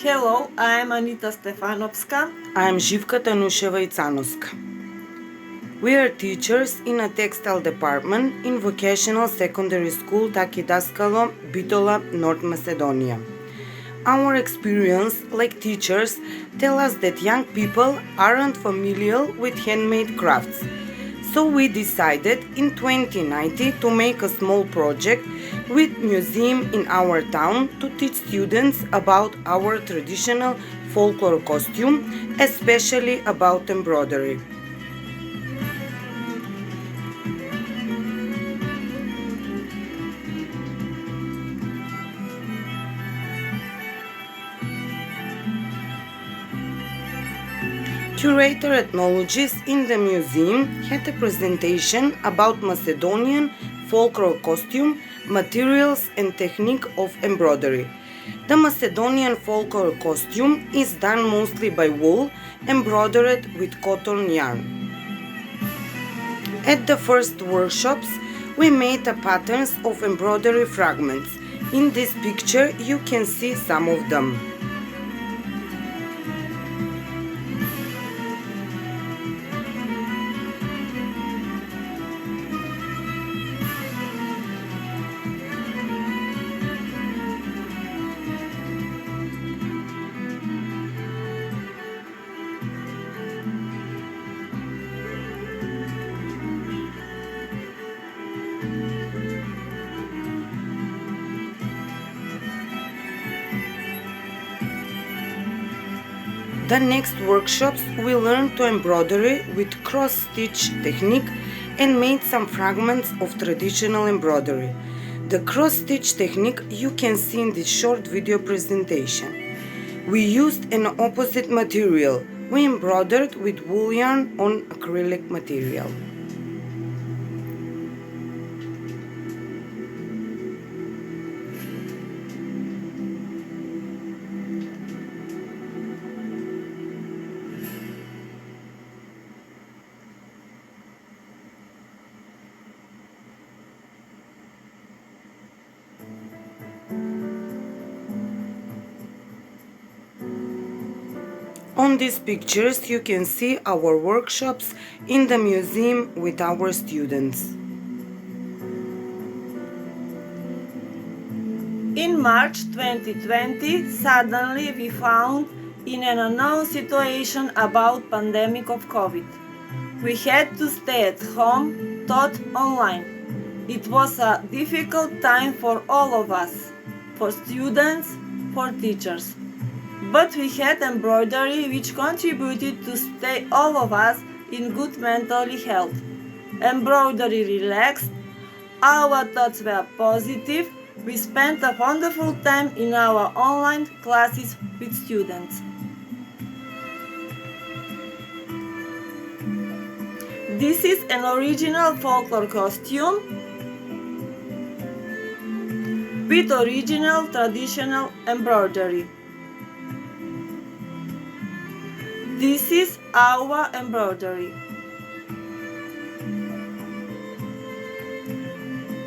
Hello, I am Anita Stefanovska. I am Zivka Tanuseva Icanoska. We are teachers in a textile department in Vocational Secondary School Taki, Daskalo, Bitola, North Macedonia. Our experience, like teachers, tell us that young people aren't familiar with handmade crafts. So we decided in 2019 to make a small project with museum in our town to teach students about our traditional folklore costume, especially about embroidery. Curator ethnologist in the museum had a presentation about Macedonian folklore costume, materials and technique of embroidery. The Macedonian folklore costume is done mostly by wool, embroidered with cotton yarn. At the first workshops, we made the patterns of embroidery fragments. In this picture, you can see some of them. The next workshops we learned to embroidery with cross-stitch technique and made some fragments of traditional embroidery. The cross-stitch technique you can see in this short video presentation. We used an opposite material. We embroidered with wool yarn on acrylic material. On these pictures you can see our workshops in the museum with our students. In March 2020, suddenly we found in an unknown situation about pandemic of COVID. We had to stay at home, taught online. It was a difficult time for all of us, for students, for teachers. But we had embroidery which contributed to stay all of us in good mental health. Embroidery relaxed, our thoughts were positive, we spent a wonderful time in our online classes with students. This is an original folklore costume with original traditional embroidery. This is our embroidery.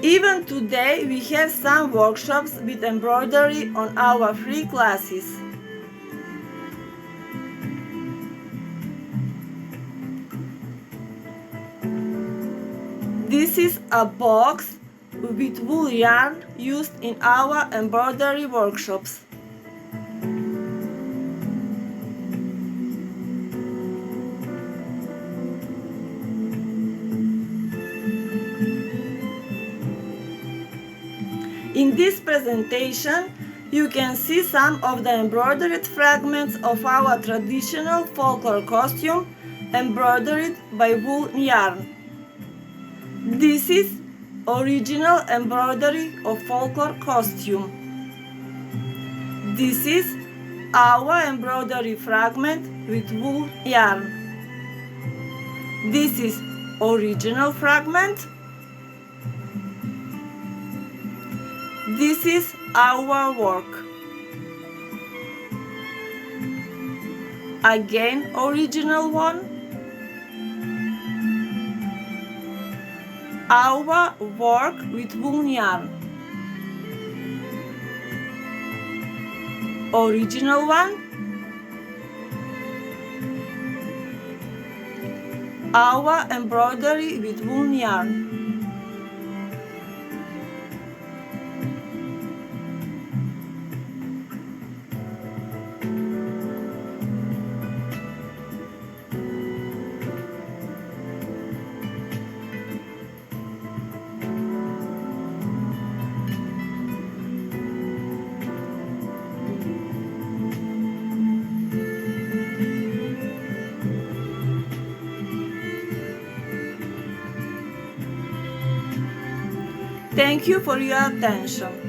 Even today we have some workshops with embroidery on our free classes. This is a box with wool yarn used in our embroidery workshops. In this presentation, you can see some of the embroidered fragments of our traditional folklore costume embroidered by wool yarn. This is original embroidery of folklore costume. This is our embroidery fragment with wool yarn. This is original fragment. This is our work. Again, original one. Our work with wool yarn. original one, our embroidery with wool yarn. Thank you for your attention.